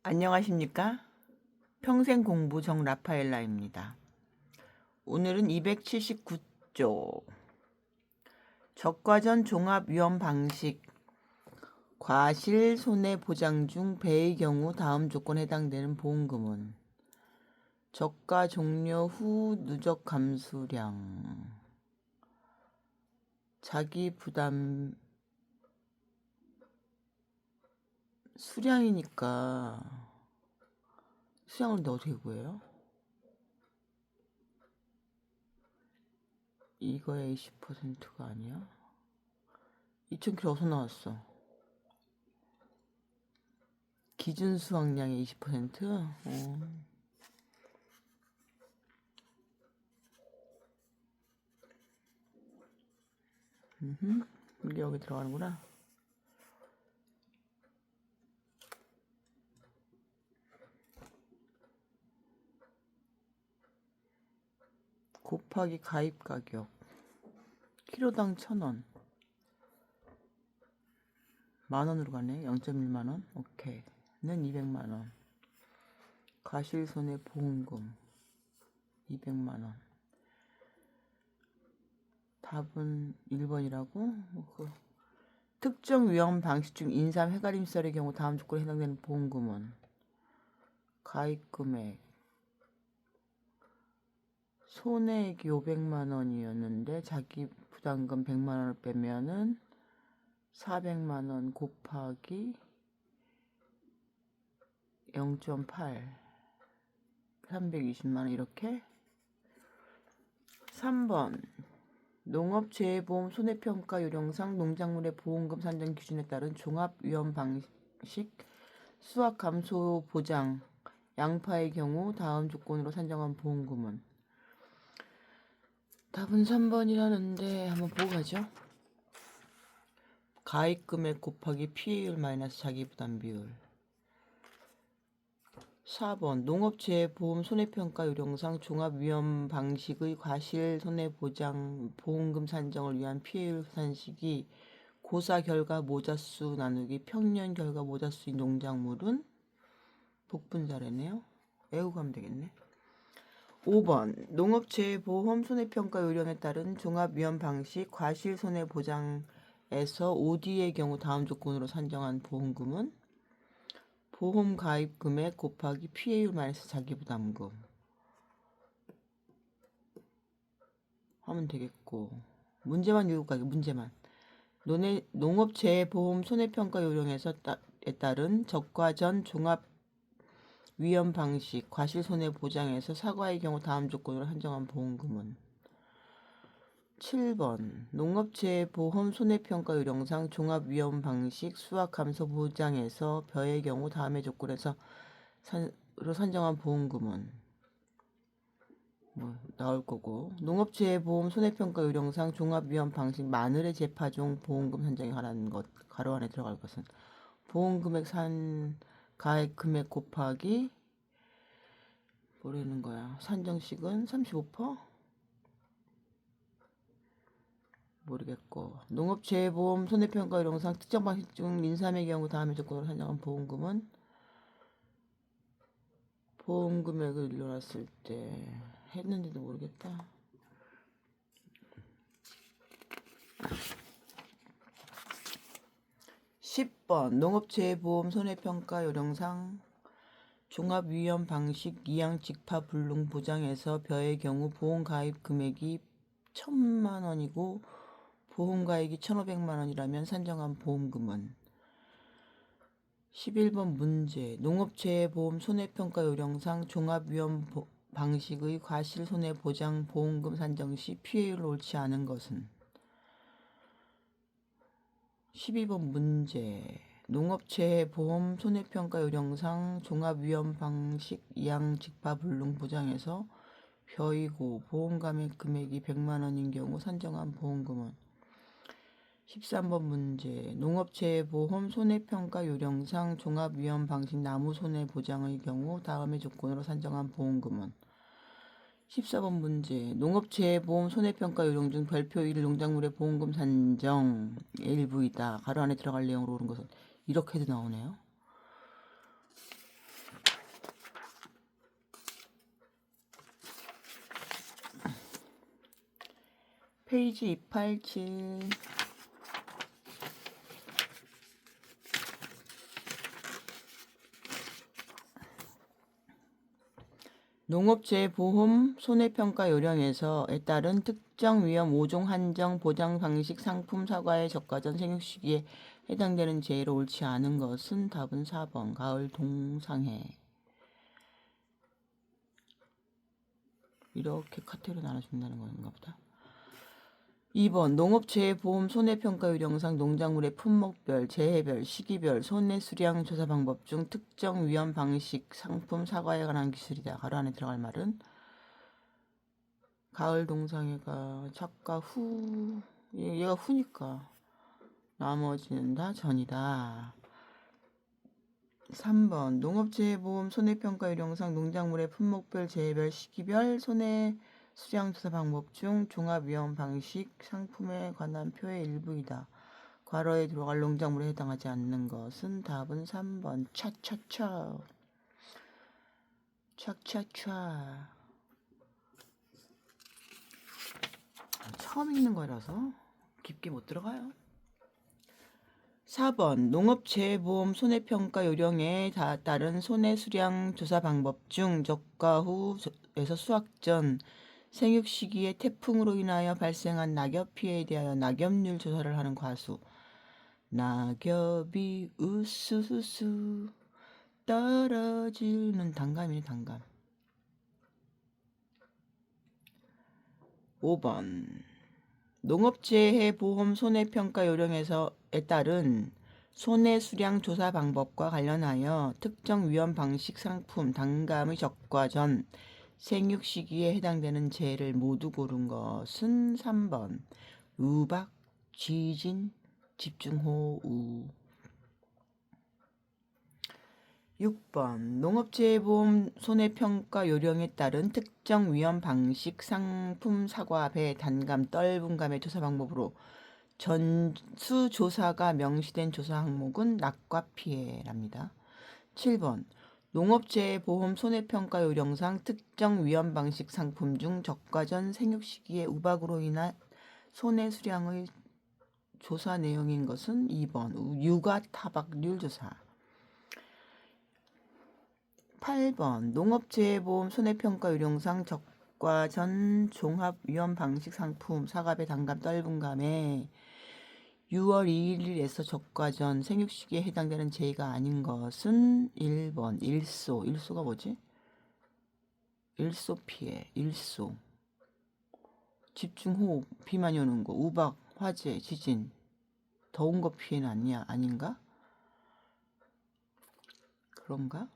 안녕하십니까? 평생 공부 정 라파엘라입니다. 오늘은 279조 적과전 종합 위험 방식 과실 손해 보장 중 배의 경우 다음 조건에 해당되는 보험금은 적과 종료 후 누적 감수량 자기 부담 수량이니까 수량을 근데 어떻게 구해요? 이거의 20%가 아니야? 2000kg 어디서 나왔어? 기준 수확량의 20%? 이게 여기 들어가는구나. 곱하기 가입 가격 키로당 1,000원 만원으로 가네. 0.1만원. 오케이. 는 200만원. 과실손해 보험금 200만원. 답은 1번이라고? 특정 위험 방식 중 인삼 해가림썰의 경우 다음 조건에 해당되는 보험금은 가입금액 손해액이 500만원이었는데 자기 부담금 100만원을 빼면은 400만원 곱하기 0.8 320만원 이렇게. 3번 농업재해보험 손해평가 요령상 농작물의 보험금 산정 기준에 따른 종합위험 방식 수확 감소 보장 양파의 경우 다음 조건으로 산정한 보험금은 답은 3번이라는데 한번 보고 가죠. 가입금액 곱하기 피해율 마이너스 자기부담 비율. 4번 농업재해보험 손해평가 요령상 종합위험 방식의 과실 손해보장 보험금 산정을 위한 피해율 산식이 고사 결과 모자수 나누기 평년 결과 모자수인 농작물은 복분자래네요. 외우고 가면 되겠네. 5번 농업재해보험 손해평가 요령에 따른 종합위험 방식 과실 손해보장에서 OD의 경우 다음 조건으로 산정한 보험금은 보험 가입 금액 곱하기 피해율 마이너스 자기부담금 하면 되겠고, 문제만 읽고 가게. 문제만 농업재해보험 손해평가 요령에서 에 따른 적과전 종합 위험 방식 과실 손해 보장에서 사과의 경우 다음 조건으로 한정한 보험금은 7번 농업재해보험 손해평가 요령상 종합위험 방식 수확 감소 보장에서 벼의 경우 다음의 조건에서 산정한 보험금은 뭐 나올 거고, 농업재해보험 손해평가 요령상 종합위험 방식 마늘의 재파종 보험금 산정에 관한 것 가로 안에 들어갈 것은 보험금액 가액 금액 곱하기 뭐라는 거야. 산정식은 35%? 모르겠고, 농업재해보험 손해평가 요령상 특정 방식 중 인삼의 경우 다음의 조건으로 산정한 보험금은 보험금액을 일러놨을 때 했는데도 모르겠다. 10번 농업재해보험 손해평가 요령상 종합위험 방식 이양 직파 불능 보장에서 벼의 경우 보험 가입 금액이 1,000만원이고 보험 가입이 1,500만원이라면 산정한 보험금은 11번 문제 농업재해보험 손해평가 요령상 종합위험 방식의 과실 손해 보장 보험금 산정 시 피해율을 옳지 않은 것은 12번 문제 농업재해보험 손해평가 요령상 종합위험 방식 이양 직파 불능 보장에서 벼이고 보험 가입 금액이 100만원인 경우 산정한 보험금은 13번 문제 농업재해보험 손해평가 요령상 종합위험 방식 나무 손해 보장의 경우 다음의 조건으로 산정한 보험금은 14번 문제 농업재해보험 손해평가 요령 중 별표 1 농작물의 보험금 산정 일부이다. 가로 안에 들어갈 내용으로 옳은 것은 이렇게도 나오네요. 페이지 287. 농업재보험 손해평가 요령에서에 따른 특정 위험 5종 한정 보장 방식 상품 사과의 적과 전 생육 시기에 해당되는 재해로 옳지 않은 것은 답은 4번 가을 동상해. 이렇게 카테고리 나눠준다는 건가 보다. 2번 농업재해보험 손해평가 요령상 농작물의 품목별, 재해별, 시기별 손해수량 조사 방법 중 특정 위험 방식 상품 사과에 관한 기술이다. 가로 안에 들어갈 말은 가을 동상해가 작가 후, 얘가 후니까 나머지는 다 전이다. 3번 농업재해보험 손해평가 요령상 농작물의 품목별, 재해별, 시기별 손해수량 조사 방법 중 종합위험 방식 상품에 관한 표의 일부이다. 괄호에 들어갈 농작물에 해당하지 않는 것은 답은 3번 차차차. 차차차. 처음 읽는 거라서 깊게 못 들어가요. 4번 농업재해보험 손해평가 요령에 따른 손해수량 조사 방법 중 적과 후에서 수확 전 생육 시기에 태풍으로 인하여 발생한 낙엽 피해에 대하여 낙엽률 조사를 하는 과수. 낙엽이 우수수 떨어지는 단감이네 단감. 5번 농업재해보험 손해평가 요령에서에 따른 손해수량 조사 방법과 관련하여 특정 위험 방식 상품 단감의 적과 전 생육 시기에 해당되는 재해를 모두 고른 것은 3번 우박, 지진, 집중호우. 6번 농업재해보험 손해평가 요령에 따른 특정 위험 방식 상품 사과, 배, 단감, 떨분감의 조사 방법으로 전수조사가 명시된 조사 항목은 낙과 피해랍니다. 7번 농업재해보험 손해평가 요령상 특정 위험 방식 상품 중 적과 전 생육 시기에 우박으로 인한 손해수량의 조사 내용인 것은 2번 육아 타박률 조사. 8번 농업재해보험 손해평가 요령상 적과 전 종합위험 방식 상품 사과배, 단감, 떨분감에 6월 2일에서 적과 전 생육 시기에 해당되는 재해가 아닌 것은 1번 일소. 일소가 뭐지? 일소 피해. 일소. 집중호우, 비 많이 오는 거, 우박, 화재, 지진, 더운 거 피해는 아닌가? 그런가?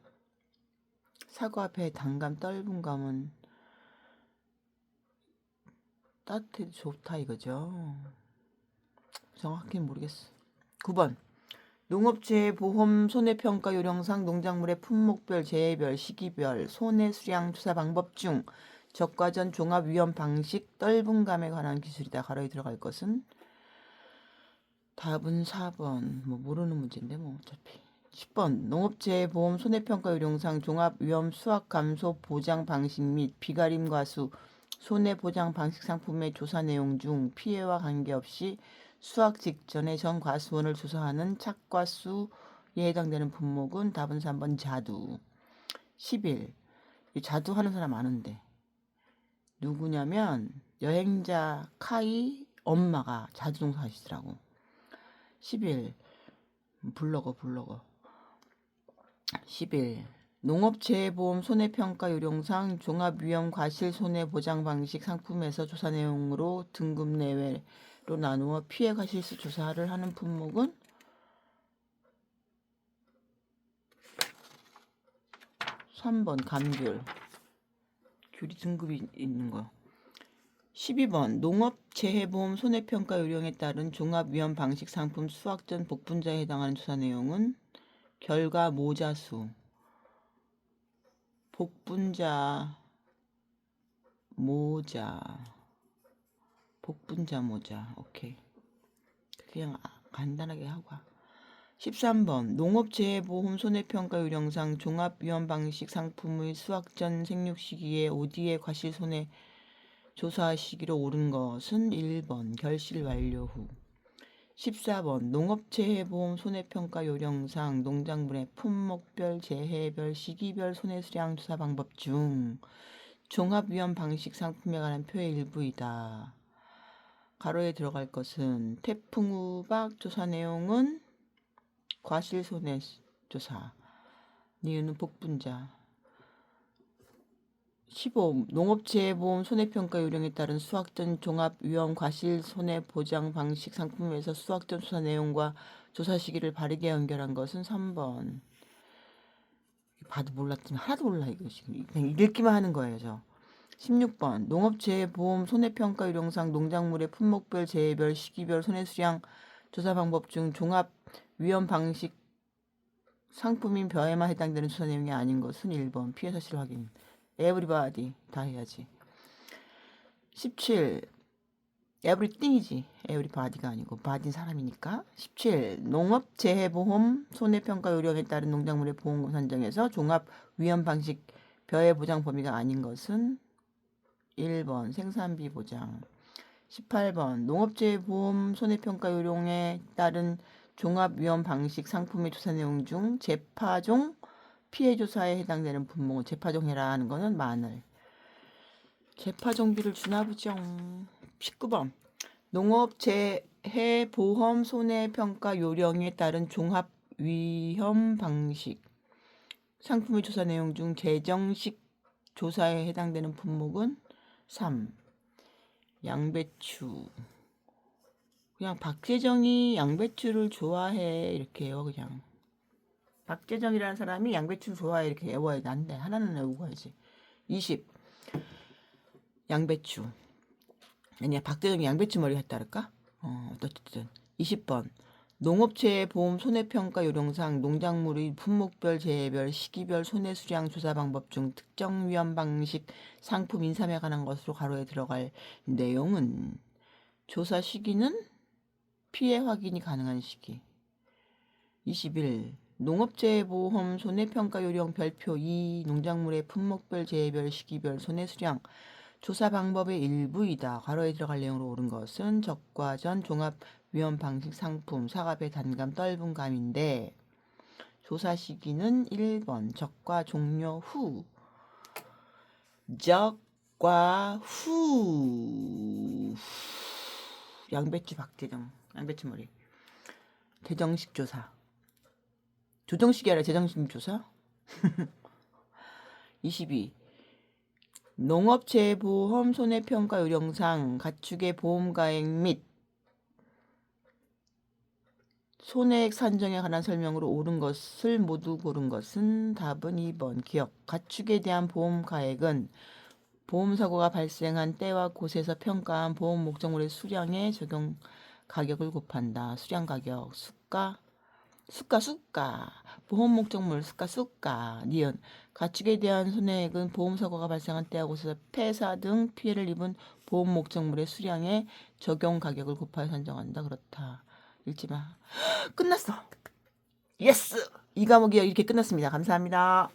사과, 배, 단감, 떨분감은 따뜻해도 좋다 이거죠. 정확히는 모르겠어. 9번 농업재해보험 손해평가 요령상 농작물의 품목별, 재해별, 시기별 손해수량 조사 방법 중 적과 전 종합위험 방식 떨분감에 관한 기술이다. 가로에 들어갈 것은 답은 4번. 뭐 모르는 문제인데 뭐 어차피. 10번 농업재해보험 손해평가 요령상 종합위험 수확 감소 보장 방식 및 비가림 과수 손해보장 방식 상품의 조사 내용 중 피해와 관계없이 수확 직전에 전 과수원을 조사하는 착과수에 해당되는 품목은 답은 3번 자두. 11. 자두 하는 사람 아는데 누구냐면 여행자 카이 엄마가 자두 농사 하시더라고. 11. 블로거. 11. 농업재해보험 손해평가 요령상 종합위험 과실손해보장 방식 상품에서 조사 내용으로 등급 내외로 나누어 피해 과실수 조사를 하는 품목은 3번 감귤. 귤이 등급이 있는 거. 12번 농업재해보험 손해평가 요령에 따른 종합위험 방식 상품 수확 전 복분자에 해당하는 조사 내용은 결과 모자수. 복분자 모자. 오케이. 그냥 간단하게 하고 가. 13번 농업재해보험 손해평가 요령상 종합위험 방식 상품의 수확 전 생육 시기에 OD의 과실손해 조사 시기로 옳은 것은 1번 결실 완료 후. 14번 농업체해 보험 손해평가 요령상 농작물의 품목별, 재해별, 시기별 손해수량 조사 방법 중 종합위험 방식 상품에 관한 표의 일부이다. 가로에 들어갈 것은 태풍 우박 조사 내용은 과실 손해 조사. 니은은 복분자. 15. 농업재해보험 손해평가 요령에 따른 수확전 종합위험 과실 손해보장 방식 상품에서 수확전 조사 내용과 조사 시기를 바르게 연결한 것은 3번. 봐도 몰랐더니 하나도 몰라 이거 지금 그냥 읽기만 하는 거예요. 저. 16번 농업재해보험 손해평가 요령상 농작물의 품목별, 재해별, 시기별 손해수량 조사 방법 중 종합위험 방식 상품인 벼에만 해당되는 조사 내용이 아닌 것은 1번. 피해 사실 확인. 에브리바디 다 해야지. 17. 에브리띵이지. 에브리바디가 아니고 바디는 사람이니까. 17. 농업재해보험 손해평가 요령에 따른 농작물의 보험금 산정에서 종합위험 방식 벼의 보장 범위가 아닌 것은 1번. 생산비 보장. 18번 농업재해보험 손해평가 요령에 따른 종합위험 방식 상품의 조사 내용 중 재파종 피해 조사에 해당되는 분목은 재파종 해라 하는 거는 마늘. 재파종비를 주나 보죠. 19번 농업재해보험 손해평가 요령에 따른 종합위험 방식 상품의 조사 내용 중 재정식 조사에 해당되는 분목은 3. 양배추. 그냥 박재정이 양배추를 좋아해 이렇게 해요. 그냥 박재정이라는 사람이 양배추를 좋아해 이렇게 외워야 돼. 안 돼. 하나는 외우고 가야지. 20. 양배추. 아니야 박재정이 양배추 머리 했다 할까? 어쨌든 20번 농업재해보험 손해평가 요령상 농작물의 품목별, 재해별, 시기별 손해수량 조사 방법 중 특정 위험 방식 상품 인삼에 관한 것으로 가로에 들어갈 내용은 조사 시기는 피해 확인이 가능한 시기. 21. 농업재해보험 손해평가 요령 별표 2 농작물의 품목별, 재해별, 시기별 손해수량 조사 방법의 일부이다. 가로에 들어갈 내용으로 옳은 것은 적과전 종합위험 방식 상품 사과배 단감 떫은감인데 조사 시기는 1번 적과 종료 후. 적과 후. 양배추 박재정. 양배추 머리. 재정식 조사. 조정식이 아니라 재정식 조사. 22. 농업재해보험 손해평가 요령상 가축의 보험가액 및 손해액 산정에 관한 설명으로 옳은 것을 모두 고른 것은 답은 2번. 기억. 가축에 대한 보험가액은 보험사고가 발생한 때와 곳에서 평가한 보험 목적물의 수량에 적용 가격을 곱한다. 수량 가격. 수가 보험 목적물 수가 니은 가축에 대한 손해액은 보험사고가 발생한 때와 곳에서 폐사 등 피해를 입은 보험 목적물의 수량에 적용 가격을 곱하여 산정한다. 그렇다. 읽지마. 끝났어. 예스. 이 과목이 이렇게 끝났습니다. 감사합니다.